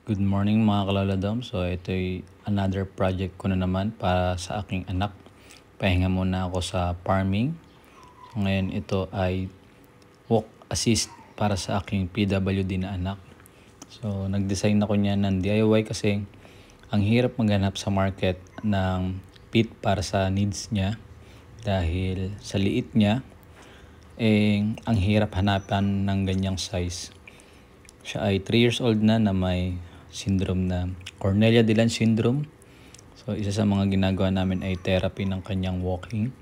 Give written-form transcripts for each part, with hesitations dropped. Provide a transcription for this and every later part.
Good morning mga kalaladom. So ito'y another project ko na naman para sa aking anak. Pahinga muna ako sa farming. So ngayon ito ay walk assist para sa aking PWD na anak. So nag-design ako niya ng DIY kasi ang hirap maghanap sa market ng pit para sa needs niya. Dahil sa liit niya, ang hirap hanapan ng ganyang size. Siya ay 3 years old na may syndrome na Cornelia de Lange syndrome. So isa sa mga ginagawa namin ay therapy ng kanyang walking.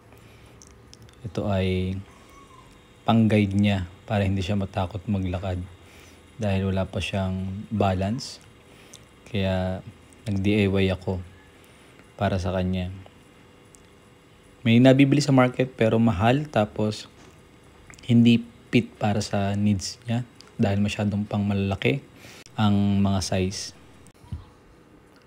Ito ay pang-guide niya para hindi siya matakot maglakad dahil wala pa siyang balance. Kaya nag-DIY ako para sa kanya. May nabibili sa market pero mahal, tapos hindi fit para sa needs niya dahil masyadong pang malalaki ang mga size.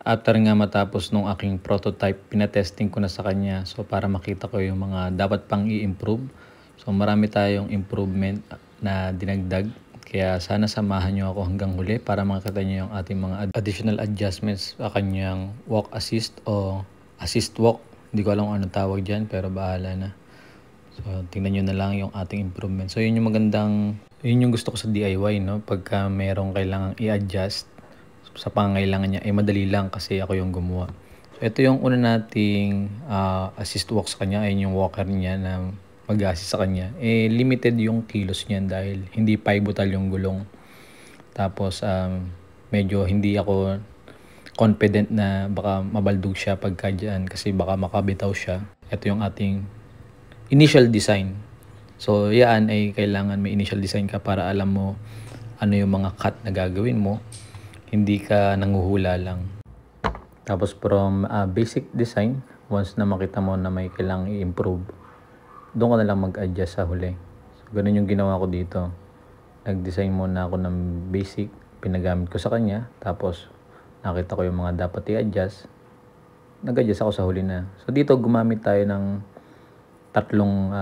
After nga matapos nung aking prototype, pinatesting ko na sa kanya so para makita ko yung mga dapat pang i-improve. So marami tayong improvement na dinagdag, kaya sana samahan nyo ako hanggang huli para makita nyo yung ating mga additional adjustments sa kanyang walk assist o assist walk. Hindi ko alam kung anong tawag dyan pero bahala na. So tingnan nyo na lang yung ating improvement. So yun yung gusto ko sa DIY, no? Pagka merong kailangang i-adjust sa pangangailangan niya, madali lang kasi ako yung gumawa. So ito yung una nating assist walk sa kanya, ay yung walker niya na mag-assist sa kanya. Limited yung kilos niyan dahil hindi pivotal yung gulong. Tapos medyo hindi ako confident na baka mabaldog siya pagka dyan kasi baka makabitaw siya. Ito yung ating initial design. So yan ay kailangan may initial design ka para alam mo ano yung mga cut na gagawin mo. Hindi ka nanguhula lang. Tapos from basic design, once na makita mo na may kailangang i-improve, doon ka na lang mag-adjust sa huli. So ganun yung ginawa ko dito. Nag-design muna ako ng basic, pinagamit ko sa kanya, tapos nakita ko yung mga dapat i-adjust, nag-adjust ako sa huli na. So dito gumamit tayo ng tatlong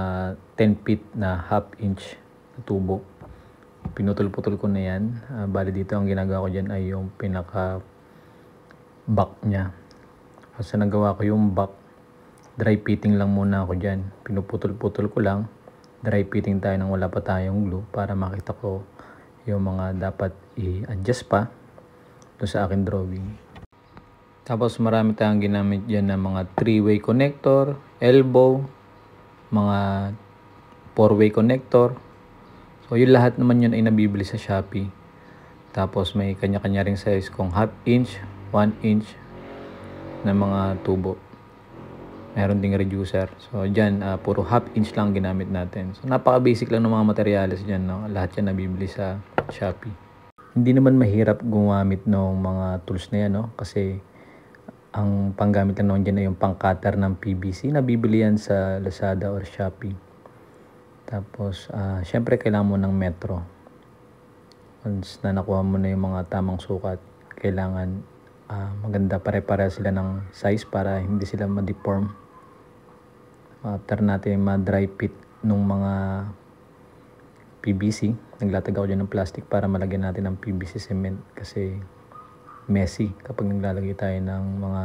10 feet na half inch na tubo. Pinutol-putol ko na yan. Bali dito ang ginagawa ko dyan ay yung pinaka back nya. Kasi nagawa ko yung back, dry fitting lang muna ako dyan. Pinuputol-putol ko lang. Dry fitting tayo nang wala pa tayong glue para makita ko yung mga dapat i-adjust pa doon sa akin drawing. Tapos marami tayong ginamit dyan ng mga 3-way connector, elbow, mga 4-way connector. So yung lahat naman yun ay nabibili sa Shopee. Tapos may kanya-kanya ring size kung half inch, 1 inch na mga tubo. Meron ding reducer. So dyan puro half inch lang ginamit natin. So napaka-basic lang ng mga materials dyan, no? Lahat yan nabibili sa Shopee. Hindi naman mahirap gumamit ng mga tools na yan, no? Kasi ang panggamit lang naman dyan ay yung pang-cutter ng PVC. Nabibili yan sa Lazada or Shopee. Tapos, syempre kailangan mo ng metro. Once na nakuha mo na yung mga tamang sukat, kailangan maganda pare-pare sila ng size para hindi sila ma-deform. After natin ma-dry fit nung mga PVC, naglatag ako dyan ng plastic para malagyan natin ng PVC cement kasi messy kapag naglalagay tayo ng mga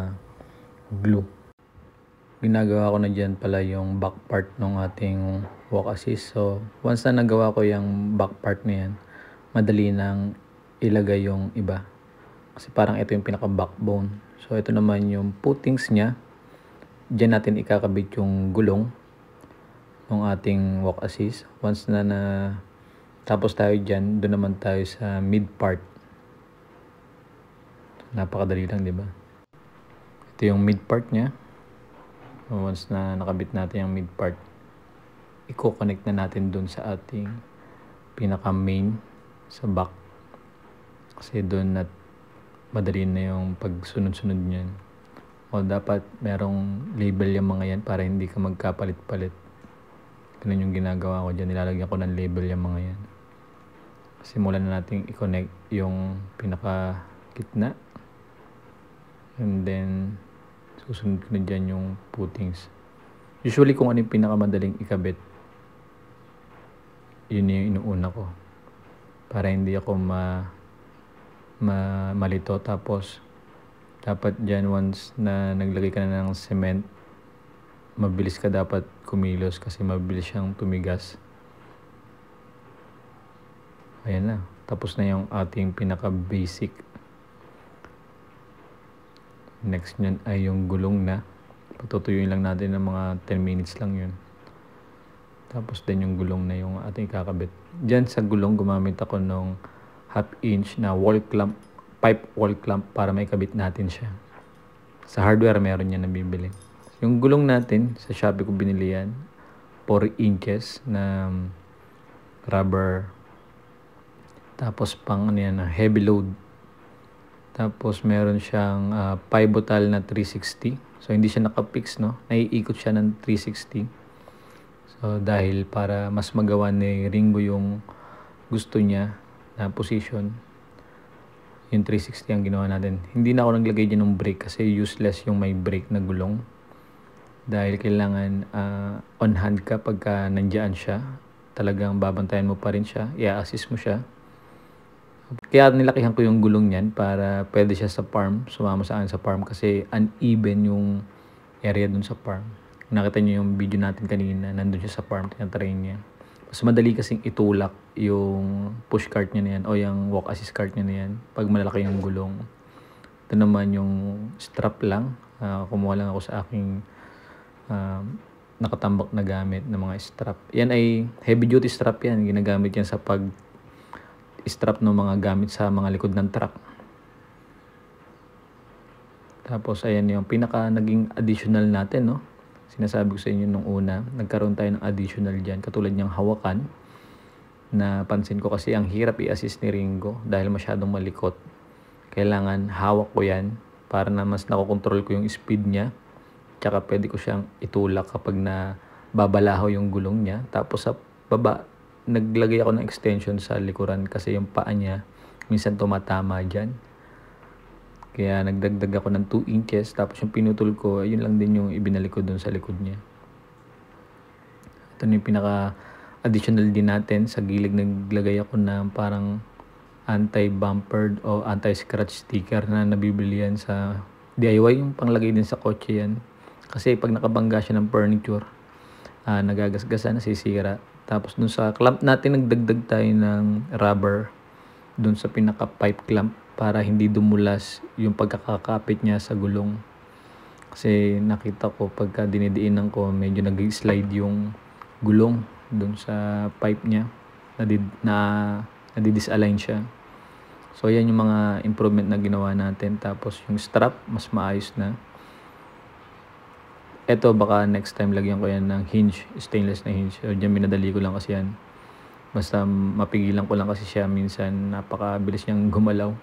glue. Ginagawa ko na dyan pala yung back part ng ating walk assist. So once na nagawa ko yung back part na yan, madali nang ilagay yung iba kasi parang ito yung pinaka backbone. So ito naman yung footings nya. Dyan natin ikakabit yung gulong ng ating walk assist. Once na tapos tayo dyan, doon naman tayo sa mid part. Napakadali lang, di ba? Ito yung mid part niya. Once na nakabit natin yung mid part, i-connect na natin dun sa ating pinaka main sa back. Kasi doon madali na yung pagsunod-sunod niyan. O dapat merong label yung mga yan para hindi ka magkapalit-palit. Ganun yung ginagawa ko dyan. Nilalagyan ko ng label yung mga yan. Simulan na natin i-connect yung pinaka gitna. And then susunod ko na dyan yung footings. Usually kung ano yung pinakamadaling ikabit, yun yung inuuna ko para hindi ako malito. Tapos dapat dyan once na naglagay ka na ng cement, mabilis ka dapat kumilos kasi mabilis siyang tumigas. Ayan na, tapos na yung ating pinaka basic. Next nyan ay yung gulong na. Patutuyuin lang natin ng mga 10 minutes lang yun. Tapos din yung gulong na yung ating kakabit. Diyan sa gulong gumamit ako ng 1/2 inch na wall clamp, pipe wall clamp para may kabit natin siya. Sa hardware meron yan nabibili. Yung gulong natin, sa Shopee ko binili yan. 4 inches na rubber. Tapos pang ano yan, heavy load. Tapos meron siyang pivotal na 360. So hindi siya naka-fix, no? Naiikot siya ng 360. So dahil para mas magawa ni Ringo yung gusto niya na position, yung 360 ang ginawa natin. Hindi na ako naglagay dyan ng brake kasi useless yung may brake na gulong. Dahil kailangan on hand ka pagka nandiyan siya. Talagang babantayan mo pa rin siya. I-assist mo siya. Kaya nilakihan ko yung gulong niyan para pwede siya sa farm. Sumama sa akin sa farm kasi uneven yung area dun sa farm. Nakita niyo yung video natin kanina. Nandun siya sa farm. Tinatrain niya. Mas madali kasing itulak yung push cart niya na yan o yung walk assist cart niya na yan pag malalaki yung gulong. Ito naman yung strap lang. Kumuha lang ako sa aking nakatambak na gamit na mga strap. Yan ay heavy duty strap yan. Ginagamit yan sa pag-strap ng mga gamit sa mga likod ng truck. Tapos ayan yung pinaka naging additional natin, no? Sinasabi ko sa inyo nung una, nagkaroon tayo ng additional dyan. Katulad niyang hawakan. Napansin ko kasi ang hirap i-assist ni Ringo dahil masyadong malikot. Kailangan hawak ko yan para na mas nakokontrol ko yung speed niya. Tsaka pwede ko siyang itulak kapag na babalaho yung gulong niya. Tapos sa baba, naglagay ako ng extension sa likuran kasi yung paa niya minsan tumatama dyan. Kaya nagdagdag ako ng 2 inches. Tapos yung pinutol ko, yun lang din yung ibinalik ko dun sa likod niya. Ito yung pinaka-additional din natin. Sa gilid naglagay ako ng parang anti-bumper o anti-scratch sticker na nabibili yan sa DIY. Yung panglagay din sa kotse yan. Kasi pag nakabangga siya ng furniture, nagagasgasan, nasisira. Tapos dun sa clamp natin, nagdagdag tayo ng rubber dun sa pinaka-pipe clamp para hindi dumulas yung pagkakakapit niya sa gulong. Kasi nakita ko pagka dinidiinan ko, medyo nag-slide yung gulong dun sa pipe niya. Nadi-disalign siya. So yan yung mga improvement na ginawa natin. Tapos yung strap, mas maayos na. Ito baka next time lagyan ko yan ng hinge, stainless na hinge. So dyan minadali ko lang kasi yan. Basta mapigilan ko lang kasi siya minsan napakabilis niyang gumalaw.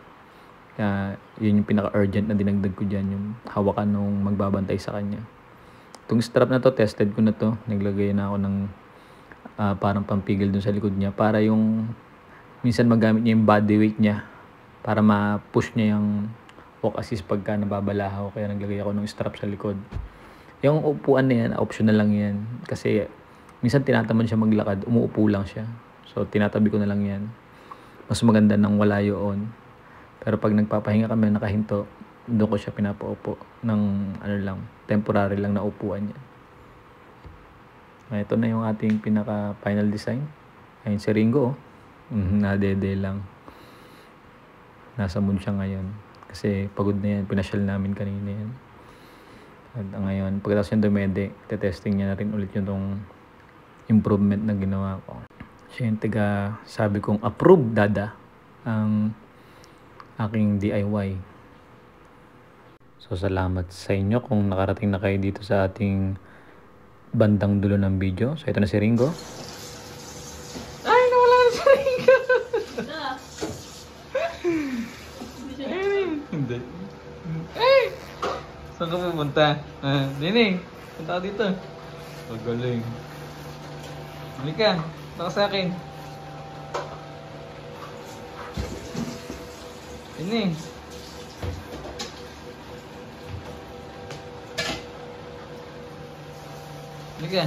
Kaya yun yung pinaka-urgent na dinagdag ko dyan, yung hawakan nung magbabantay sa kanya. Itong strap na to, tested ko na to. Naglagay na ako ng parang pampigil dun sa likod niya para yung minsan magamit niya yung body weight niya para ma-push niya yung walk assist pagka nababalahaw. Kaya naglagay ako ng strap sa likod. Yung upuan na yan, optional lang yan. Kasi minsan tinatamad siya maglakad, umuupo lang siya. So tinatabi ko na lang yan. Mas maganda nang wala yun. Pero pag nagpapahinga kami nakahinto, doon ko siya pinapaupo ng temporary lang na upuan niya. Ito na yung ating pinaka final design. Ayun si Ringo, nadede lang. Nasa mood siya ngayon. Kasi pagod na yan, pinasyal namin kanina yan. At ngayon, pagkatapos yung dumede, testing niya na rin ulit yung improvement na ginawa ko. Siya yung sabi kong approve dada ang aking DIY. So salamat sa inyo kung nakarating na kayo dito sa ating bandang dulo ng video. So ito na si Ringo. Ay, nawala na si Ringo! Hindi. Ay! Saan ka pupunta? Nining, punta ka dito. Pagaling. Halika, punta ka sa akin. Nining. Halika.